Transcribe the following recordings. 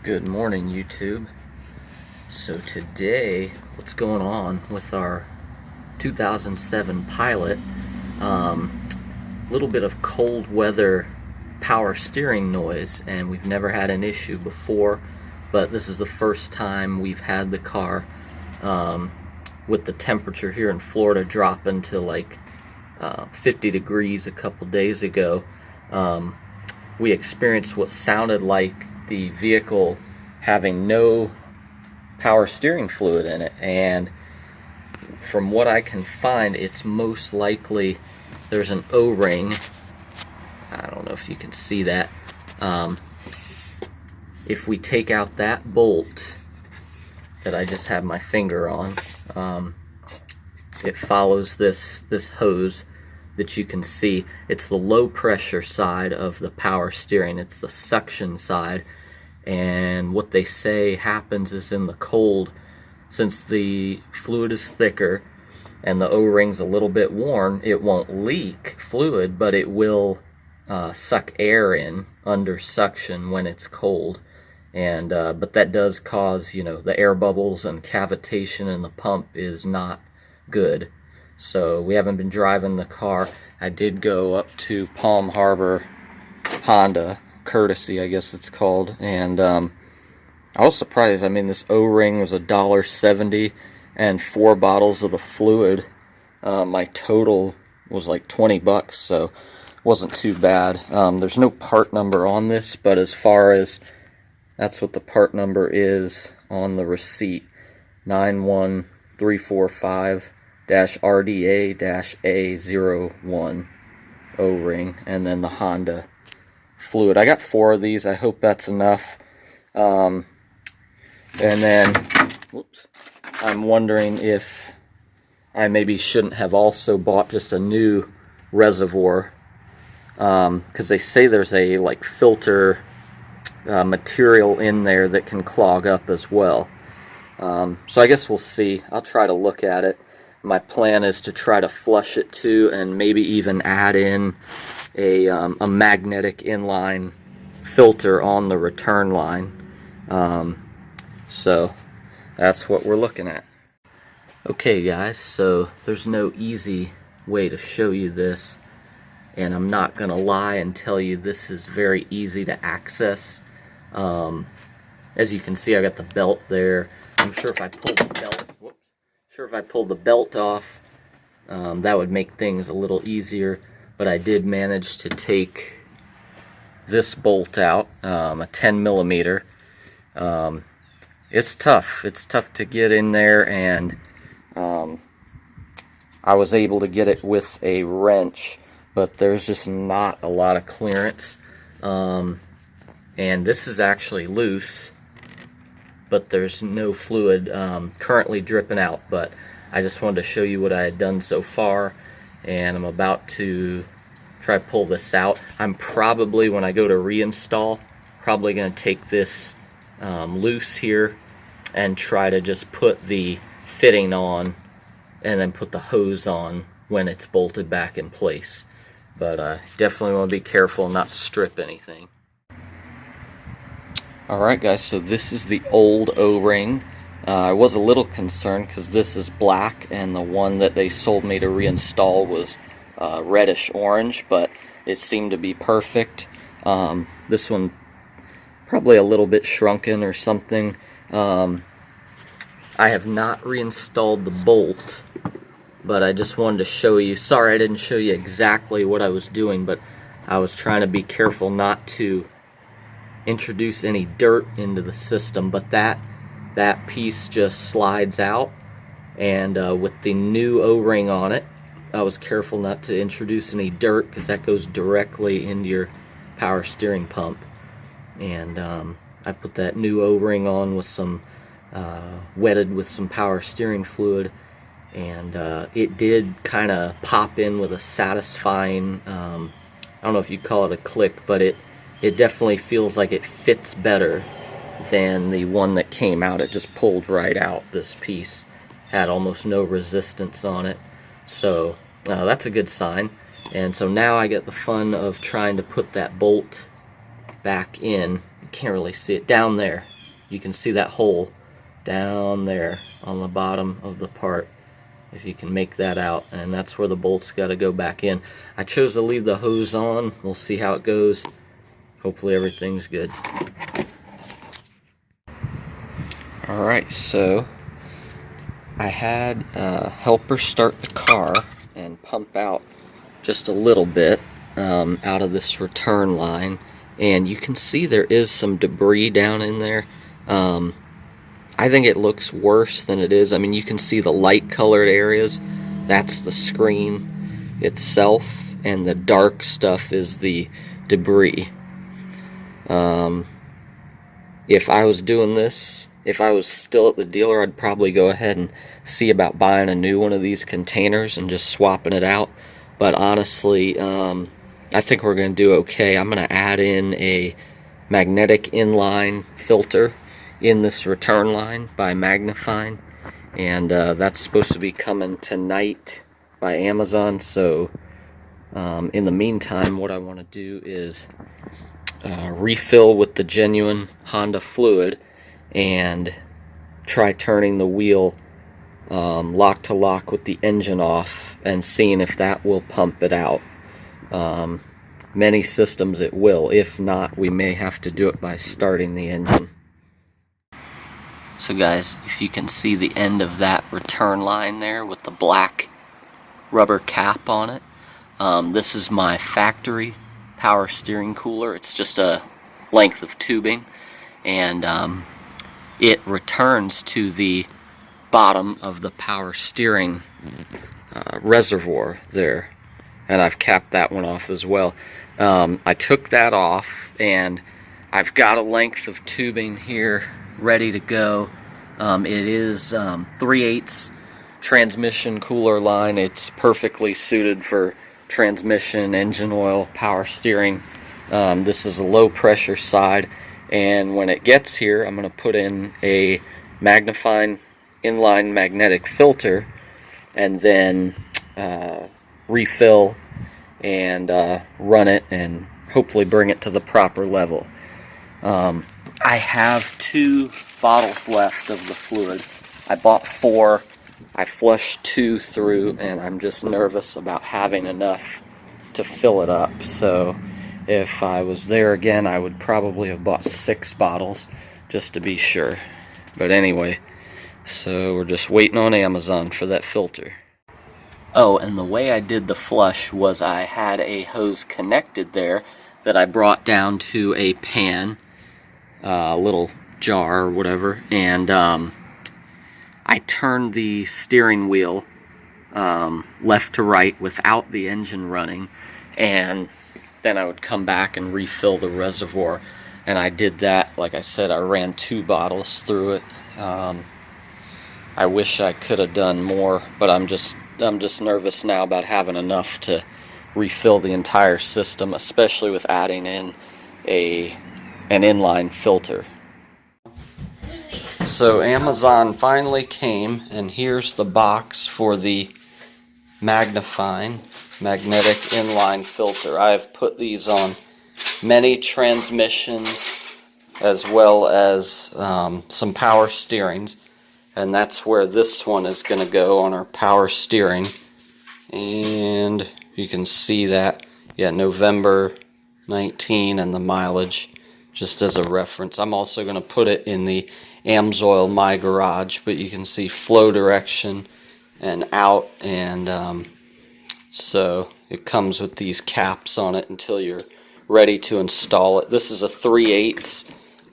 Good morning, YouTube. So today, what's going on with our 2007 Pilot? Little bit of cold weather power steering noise, and we've never had an issue before, but this is the first time we've had the car with the temperature here in Florida dropping to like 50 degrees a couple days ago. We experienced what sounded like the vehicle having no power steering fluid in it, and from what I can find, it's most likely there's an O-ring. I don't know if you can see that. If we take out that bolt that I just have my finger on, it follows this hose that you can see. It's the low pressure side of the power steering. It's the suction side, and what they say happens is in the cold, since the fluid is thicker and the O-ring's a little bit worn, it won't leak fluid, but it will suck air in under suction when it's cold. And but that does cause, the air bubbles and cavitation in the pump is not good. So we haven't been driving the car. I did go up to Palm Harbor Honda, Courtesy I guess it's called, and I was surprised. I mean, this O-ring was $1.70 and 4 bottles of the fluid. My total was like $20, so it wasn't too bad. There's no part number on this, but as far as that's what the part number is on the receipt, 91345-RDA-A01 O-ring, and then the Honda fluid. I got 4 of these. I hope that's enough. And then, whoops, I'm wondering if I maybe shouldn't have also bought just a new reservoir, because they say there's a filter material in there that can clog up as well. So I guess we'll see. I'll try to look at it. My plan is to try to flush it too, and maybe even add in a magnetic inline filter on the return line. So that's what we're looking at. Okay guys, so there's no easy way to show you this, and I'm not gonna lie and tell you this is very easy to access. As you can see, I got the belt there. I'm sure if I pulled the belt, off, that would make things a little easier. But I did manage to take this bolt out, a 10 millimeter. It's tough. It's tough to get in there, and I was able to get it with a wrench, but there's just not a lot of clearance. And this is actually loose, but there's no fluid currently dripping out. But I just wanted to show you what I had done so far, and I'm about to try to pull this out. I'm probably, when I go to reinstall, probably going to take this loose here and try to just put the fitting on and then put the hose on when it's bolted back in place. But definitely want to be careful and not strip anything. Alright guys, so this is the old O-ring. I was a little concerned because this is black and the one that they sold me to reinstall was reddish orange, but it seemed to be perfect. This one probably a little bit shrunken or something. I have not reinstalled the bolt, but I just wanted to show you. Sorry I didn't show you exactly what I was doing, but I was trying to be careful not to introduce any dirt into the system. But that piece just slides out, and with the new O-ring on it, I was careful not to introduce any dirt because that goes directly into your power steering pump. And I put that new O-ring on with some wetted with some power steering fluid, and it did kind of pop in with a satisfying, I don't know if you'd call it a click, but it definitely feels like it fits better than the one that came out. It just pulled right out. This piece had almost no resistance on it, so that's a good sign. And so now I get the fun of trying to put that bolt back in. You can't really see it down there. You can see that hole down there on the bottom of the part, if you can make that out, and that's where the bolt's got to go back in. I chose to leave the hose on. We'll see how it goes. Hopefully everything's good. Alright, so I had a helper start the car and pump out just a little bit out of this return line, and you can see there is some debris down in there. I think it looks worse than it is. I mean, you can see the light colored areas. That's the screen itself, and the dark stuff is the debris. If I was doing this, if I was still at the dealer, I'd probably go ahead and see about buying a new one of these containers and just swapping it out. But honestly, I think we're going to do okay. I'm going to add in a magnetic inline filter in this return line by Magnefine, and that's supposed to be coming tonight by Amazon. So in the meantime, what I want to do is refill with the genuine Honda fluid and try turning the wheel lock to lock with the engine off and seeing if that will pump it out. Many systems it will. If not, we may have to do it by starting the engine. So guys, if you can see the end of that return line there with the black rubber cap on it, this is my factory power steering cooler. It's just a length of tubing, and it returns to the bottom of the power steering reservoir there, and I've capped that one off as well. I took that off, and I've got a length of tubing here ready to go. It is 3/8 transmission cooler line. It's perfectly suited for transmission, engine oil, power steering. This is a low pressure side, and when it gets here, I'm going to put in a Magnefine inline magnetic filter and then refill and run it and hopefully bring it to the proper level. I have 2 bottles left of the fluid. I bought 4. I flushed 2 through, and I'm just nervous about having enough to fill it up. So if I was there again, I would probably have bought 6 bottles just to be sure. But anyway, so we're just waiting on Amazon for that filter. Oh, and the way I did the flush was I had a hose connected there that I brought down to a pan, a little jar or whatever, and I turned the steering wheel left to right without the engine running, and then I would come back and refill the reservoir. And I did that, like I said, I ran 2 bottles through it. I wish I could have done more, but I'm just nervous now about having enough to refill the entire system, especially with adding in an inline filter. So Amazon finally came, and here's the box for the Magnefine magnetic inline filter. I have put these on many transmissions as well as some power steerings, and that's where this one is going to go, on our power steering. And you can see that, yeah, November 19 and the mileage, just as a reference. I'm also going to put it in the Amsoil My Garage, but you can see flow direction and out, and so it comes with these caps on it until you're ready to install it. This is a 3/8,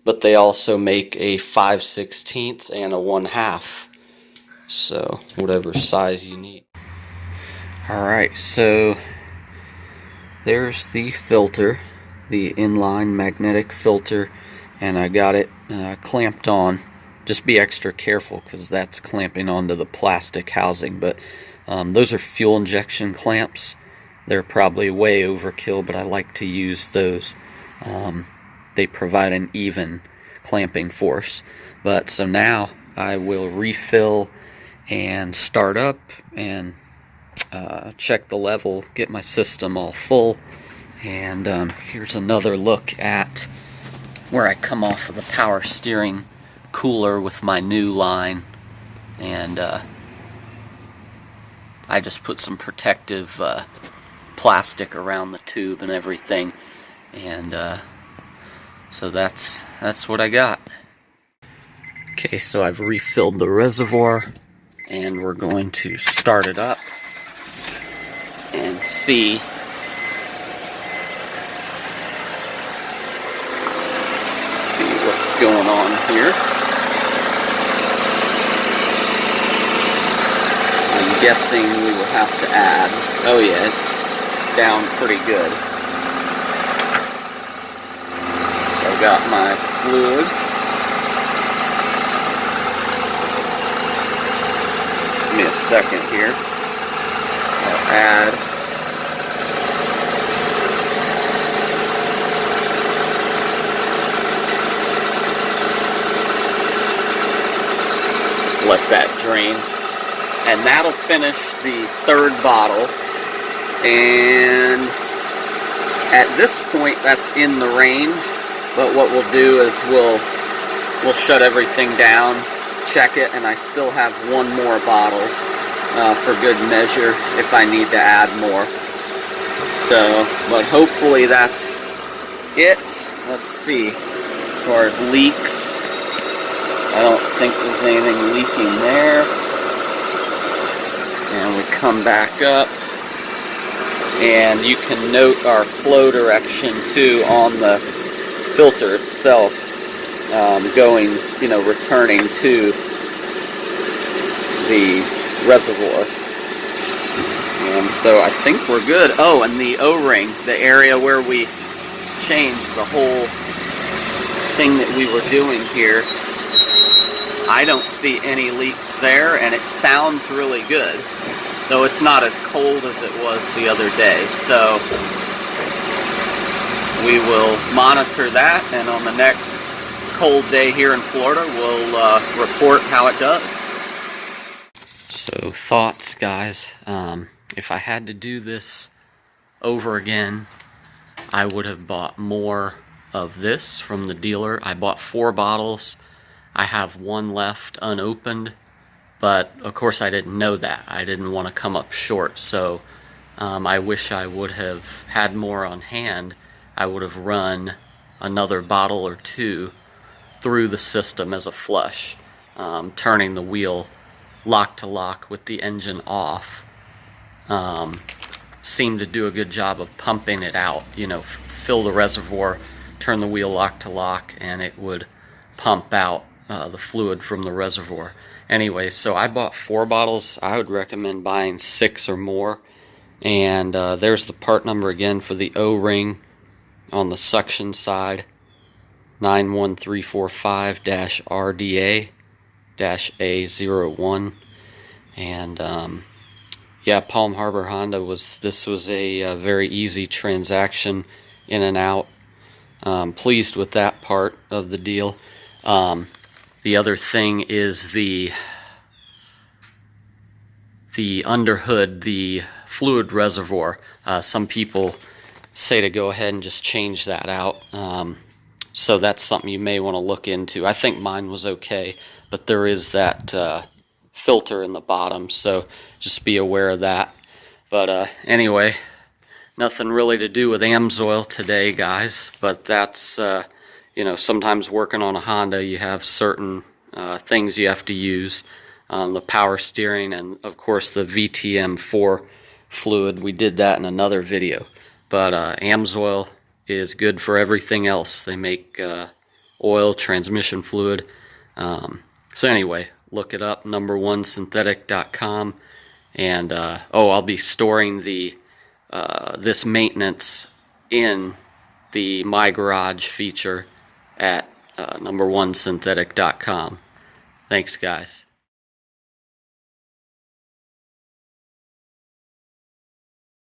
but they also make a 5/16 and a 1/2, so whatever size you need. Alright, so there's the filter, the inline magnetic filter, and I got it clamped on. Just be extra careful because that's clamping onto the plastic housing, but those are fuel injection clamps. They're probably way overkill, but I like to use those. They provide an even clamping force. But so now I will refill and start up and check the level, get my system all full, and here's another look at where I come off of the power steering cooler with my new line, and I just put some protective plastic around the tube and everything, and so that's what I got. Okay, so I've refilled the reservoir, and we're going to start it up and see what's going on here. I'm guessing we will have to add, oh yeah, it's down pretty good. So I've got my fluid. Give me a second here. I'll add let that drain, and that'll finish the third bottle. And at this point that's in the range, but what we'll do is we'll shut everything down, check it, and I still have one more bottle for good measure if I need to add more. So, but hopefully that's it. Let's see, as far as leaks, I don't think there's anything leaking there. And we come back up, and you can note our flow direction too on the filter itself, going, returning to the reservoir. And so I think we're good. Oh, and the O-ring, the area where we changed the whole thing that we were doing here, I don't see any leaks there, and it sounds really good, though it's not as cold as it was the other day. So we will monitor that, and on the next cold day here in Florida, we'll report how it does. So thoughts, guys. If I had to do this over again, I would have bought more of this from the dealer. I bought 4 bottles. I have 1 left unopened, but of course I didn't know that. I didn't want to come up short, so I wish I would have had more on hand. I would have run another bottle or 2 through the system as a flush, turning the wheel lock to lock with the engine off. Seemed to do a good job of pumping it out, fill the reservoir, turn the wheel lock to lock, and it would pump out the fluid from the reservoir. Anyway, so I bought 4 bottles. I would recommend buying 6 or more. And there's the part number again for the O-ring on the suction side, 91345-RDA-A01. And yeah, Palm Harbor Honda this was a very easy transaction, in and out. Pleased with that part of the deal. The other thing is the underhood, the fluid reservoir. Some people say to go ahead and just change that out. So that's something you may want to look into. I think mine was okay, but there is that filter in the bottom, so just be aware of that. But anyway, nothing really to do with Amsoil today, guys, but that's sometimes working on a Honda, you have certain things you have to use. The power steering, and of course the VTM4 fluid. We did that in another video. But Amsoil is good for everything else. They make oil, transmission fluid. So anyway, look it up, number1synthetic.com. And I'll be storing this maintenance in the My Garage feature at number1synthetic.com. Thanks, guys.